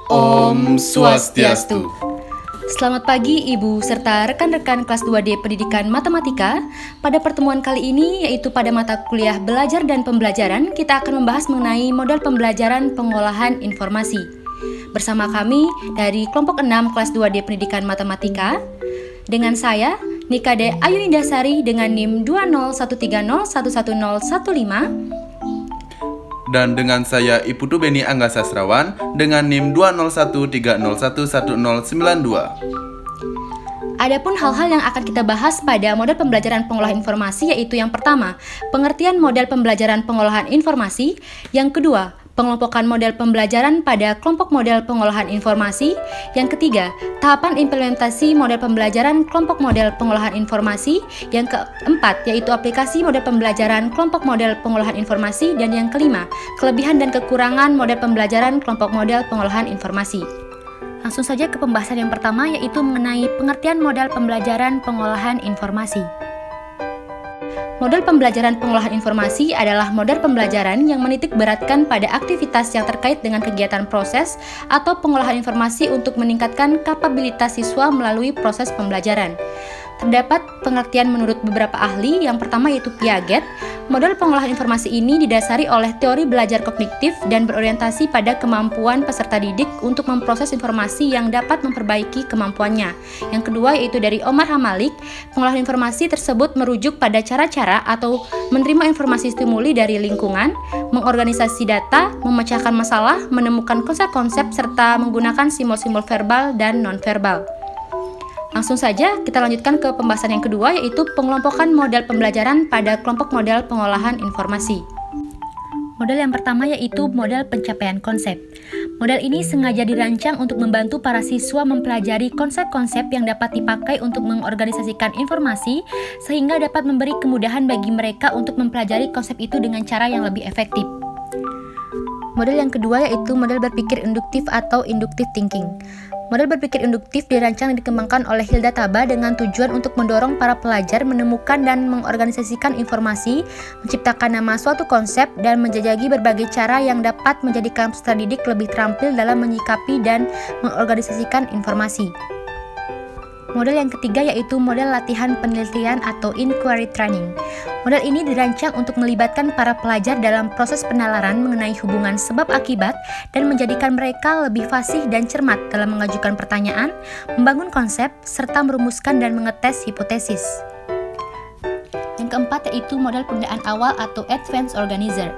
Om Swastiastu. Selamat pagi Ibu serta rekan-rekan kelas 2D Pendidikan Matematika. Pada pertemuan kali ini, yaitu pada mata kuliah Belajar dan Pembelajaran, kita akan membahas mengenai model pembelajaran pengolahan informasi. Bersama kami dari kelompok 6 kelas 2D Pendidikan Matematika, dengan saya, Nikade Ayu Indasari dengan NIM 20130111015, Dan dengan saya Iputu Beni Angga Sastrawan dengan NIM 20130101092. Adapun hal-hal yang akan kita bahas pada model pembelajaran pengolahan informasi yaitu yang pertama, pengertian model pembelajaran pengolahan informasi, yang kedua, pengelompokan model pembelajaran pada kelompok model pengolahan informasi, yang ketiga, tahapan implementasi model pembelajaran kelompok model pengolahan informasi, yang keempat, yaitu aplikasi model pembelajaran kelompok model pengolahan informasi, dan yang kelima, kelebihan dan kekurangan model pembelajaran kelompok model pengolahan informasi. Langsung saja ke pembahasan yang pertama, yaitu mengenai pengertian model pembelajaran pengolahan informasi. Model pembelajaran pengolahan informasi adalah model pembelajaran yang menitik beratkan pada aktivitas yang terkait dengan kegiatan proses atau pengolahan informasi untuk meningkatkan kapabilitas siswa melalui proses pembelajaran. Terdapat pengertian menurut beberapa ahli, yang pertama yaitu Piaget. Model pengolahan informasi ini didasari oleh teori belajar kognitif dan berorientasi pada kemampuan peserta didik untuk memproses informasi yang dapat memperbaiki kemampuannya. Yang kedua yaitu dari Omar Hamalik, pengolahan informasi tersebut merujuk pada cara-cara atau menerima informasi stimuli dari lingkungan, mengorganisasi data, memecahkan masalah, menemukan konsep-konsep, serta menggunakan simbol-simbol verbal dan non-verbal. Langsung saja kita lanjutkan ke pembahasan yang kedua, yaitu pengelompokan model pembelajaran pada kelompok model pengolahan informasi. Model yang pertama yaitu model pencapaian konsep. Model ini sengaja dirancang untuk membantu para siswa mempelajari konsep-konsep yang dapat dipakai untuk mengorganisasikan informasi, sehingga dapat memberi kemudahan bagi mereka untuk mempelajari konsep itu dengan cara yang lebih efektif. Model yang kedua yaitu model berpikir induktif atau inductive thinking. Model berpikir induktif dirancang dan dikembangkan oleh Hilda Taba dengan tujuan untuk mendorong para pelajar menemukan dan mengorganisasikan informasi, menciptakan nama suatu konsep, dan menjajaki berbagai cara yang dapat menjadikan peserta didik lebih terampil dalam menyikapi dan mengorganisasikan informasi. Model yang ketiga yaitu model latihan penelitian atau inquiry training. Model ini dirancang untuk melibatkan para pelajar dalam proses penalaran mengenai hubungan sebab akibat dan menjadikan mereka lebih fasih dan cermat dalam mengajukan pertanyaan, membangun konsep, serta merumuskan dan mengetes hipotesis. Yang keempat yaitu model penundaan awal atau advanced organizer.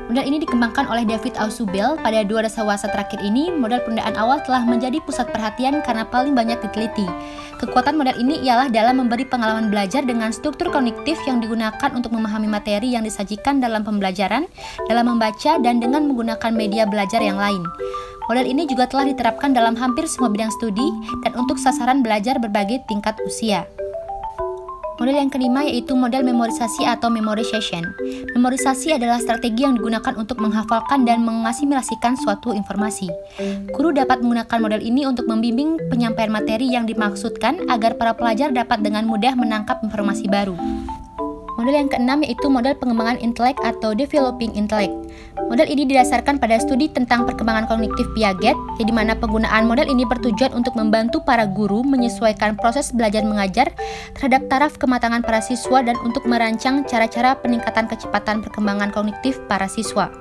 Model ini dikembangkan oleh David Ausubel. Pada 2 dasawarsa terakhir ini, model penundaan awal telah menjadi pusat perhatian karena paling banyak diteliti. Kekuatan model ini ialah dalam memberi pengalaman belajar dengan struktur kognitif yang digunakan untuk memahami materi yang disajikan dalam pembelajaran, dalam membaca, dan dengan menggunakan media belajar yang lain. Model ini juga telah diterapkan dalam hampir semua bidang studi dan untuk sasaran belajar berbagai tingkat usia. Model yang kelima yaitu model memorisasi atau memorization. Memorisasi adalah strategi yang digunakan untuk menghafalkan dan mengasimilasikan suatu informasi. Guru dapat menggunakan model ini untuk membimbing penyampaian materi yang dimaksudkan agar para pelajar dapat dengan mudah menangkap informasi baru. Model yang keenam yaitu model pengembangan intelek atau developing intellect. Model ini didasarkan pada studi tentang perkembangan kognitif Piaget, di mana penggunaan model ini bertujuan untuk membantu para guru menyesuaikan proses belajar mengajar terhadap taraf kematangan para siswa dan untuk merancang cara-cara peningkatan kecepatan perkembangan kognitif para siswa.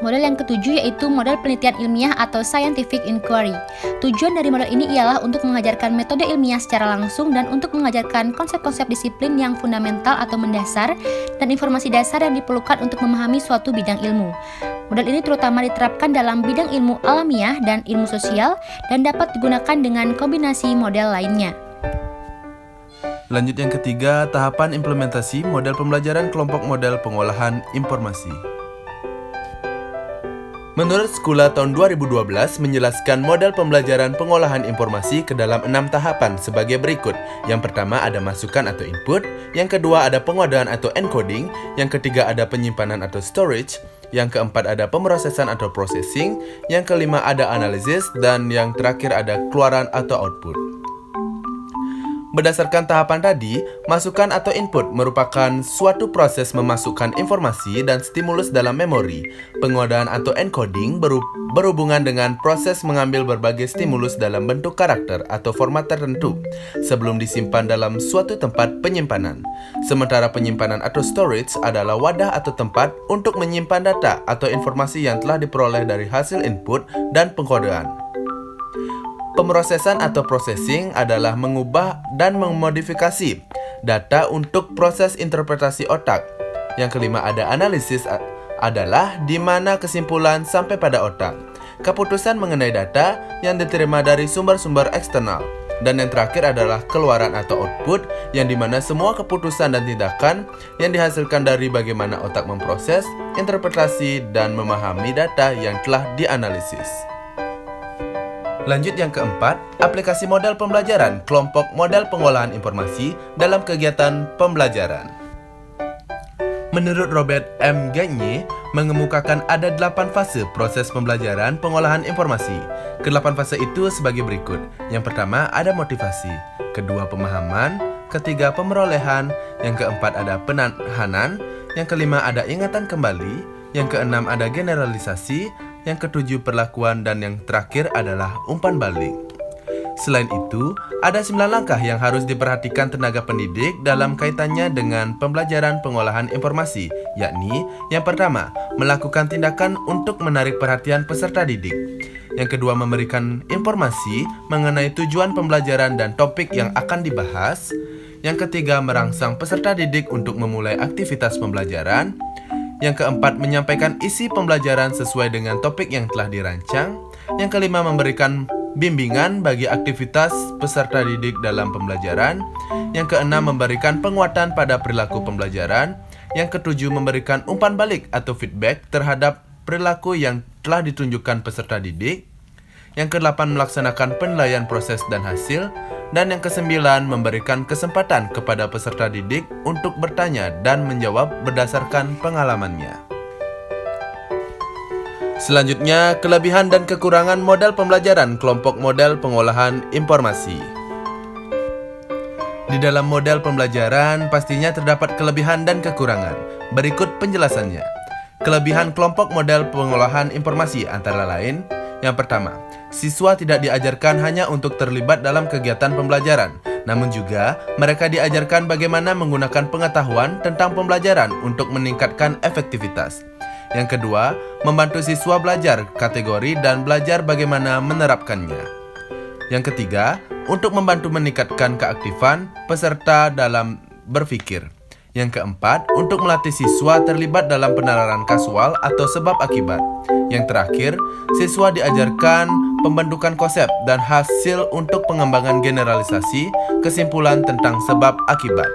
Model yang ketujuh yaitu model penelitian ilmiah atau scientific inquiry. Tujuan dari model ini ialah untuk mengajarkan metode ilmiah secara langsung dan untuk mengajarkan konsep-konsep disiplin yang fundamental atau mendasar dan informasi dasar yang diperlukan untuk memahami suatu bidang ilmu. Model ini terutama diterapkan dalam bidang ilmu alamiah dan ilmu sosial dan dapat digunakan dengan kombinasi model lainnya. Lanjut yang ketiga, tahapan implementasi model pembelajaran kelompok model pengolahan informasi. Menurut Skula tahun 2012 menjelaskan model pembelajaran pengolahan informasi ke dalam 6 tahapan sebagai berikut. Yang pertama ada masukan atau input, yang kedua ada pengodaan atau encoding, yang ketiga ada penyimpanan atau storage, yang keempat ada pemrosesan atau processing, yang kelima ada analisis, dan yang terakhir ada keluaran atau output. Berdasarkan tahapan tadi, masukan atau input merupakan suatu proses memasukkan informasi dan stimulus dalam memori. Pengodaan atau encoding berhubungan dengan proses mengambil berbagai stimulus dalam bentuk karakter atau format tertentu sebelum disimpan dalam suatu tempat penyimpanan. Sementara penyimpanan atau storage adalah wadah atau tempat untuk menyimpan data atau informasi yang telah diperoleh dari hasil input dan pengkodean. Pemrosesan atau processing adalah mengubah dan memodifikasi data untuk proses interpretasi otak. Yang kelima ada analisis adalah di mana kesimpulan sampai pada otak. Keputusan mengenai data yang diterima dari sumber-sumber eksternal. Dan yang terakhir adalah keluaran atau output yang dimana semua keputusan dan tindakan yang dihasilkan dari bagaimana otak memproses, interpretasi, dan memahami data yang telah dianalisis. Lanjut yang keempat, aplikasi model pembelajaran kelompok model pengolahan informasi dalam kegiatan pembelajaran. Menurut Robert M. Gagne, mengemukakan ada 8 fase proses pembelajaran pengolahan informasi. Ke-8 fase itu sebagai berikut. Yang pertama ada motivasi, kedua pemahaman, ketiga pemerolehan, yang keempat ada penahanan, yang kelima ada ingatan kembali, yang keenam ada generalisasi, yang ketujuh perlakuan, dan yang terakhir adalah umpan balik. Selain itu, ada 9 langkah yang harus diperhatikan tenaga pendidik dalam kaitannya dengan pembelajaran pengolahan informasi, yakni yang pertama, melakukan tindakan untuk menarik perhatian peserta didik. Yang kedua, memberikan informasi mengenai tujuan pembelajaran dan topik yang akan dibahas. Yang ketiga, merangsang peserta didik untuk memulai aktivitas pembelajaran. Yang keempat, menyampaikan isi pembelajaran sesuai dengan topik yang telah dirancang. Yang kelima, memberikan bimbingan bagi aktivitas peserta didik dalam pembelajaran. Yang keenam, memberikan penguatan pada perilaku pembelajaran. Yang ketujuh, memberikan umpan balik atau feedback terhadap perilaku yang telah ditunjukkan peserta didik. Yang kedelapan, melaksanakan penilaian proses dan hasil. Dan yang kesembilan, memberikan kesempatan kepada peserta didik untuk bertanya dan menjawab berdasarkan pengalamannya. Selanjutnya, kelebihan dan kekurangan model pembelajaran kelompok model pengolahan informasi. Di dalam model pembelajaran pastinya terdapat kelebihan dan kekurangan. Berikut penjelasannya. Kelebihan kelompok model pengolahan informasi antara lain: yang pertama, siswa tidak diajarkan hanya untuk terlibat dalam kegiatan pembelajaran, namun juga mereka diajarkan bagaimana menggunakan pengetahuan tentang pembelajaran untuk meningkatkan efektivitas. Yang kedua, membantu siswa belajar kategori dan belajar bagaimana menerapkannya. Yang ketiga, untuk membantu meningkatkan keaktifan peserta dalam berpikir. Yang keempat, untuk melatih siswa terlibat dalam penalaran kasual atau sebab akibat. Yang terakhir, siswa diajarkan pembentukan konsep dan hasil untuk pengembangan generalisasi kesimpulan tentang sebab akibat.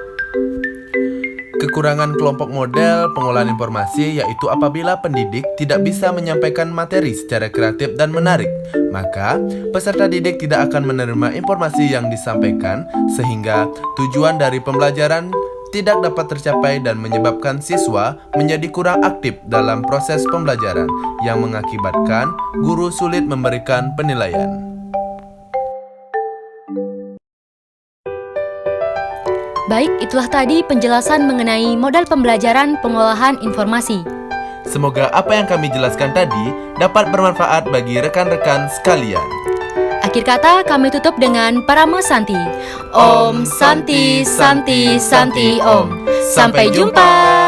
Kekurangan kelompok model pengolahan informasi yaitu apabila pendidik tidak bisa menyampaikan materi secara kreatif dan menarik, maka peserta didik tidak akan menerima informasi yang disampaikan sehingga tujuan dari pembelajaran tidak dapat tercapai dan menyebabkan siswa menjadi kurang aktif dalam proses pembelajaran yang mengakibatkan guru sulit memberikan penilaian. Baik, itulah tadi penjelasan mengenai model pembelajaran pengolahan informasi. Semoga apa yang kami jelaskan tadi dapat bermanfaat bagi rekan-rekan sekalian. Akhir kata kami tutup dengan Parama Santi. Om Santi Santi Santi Om. Sampai jumpa.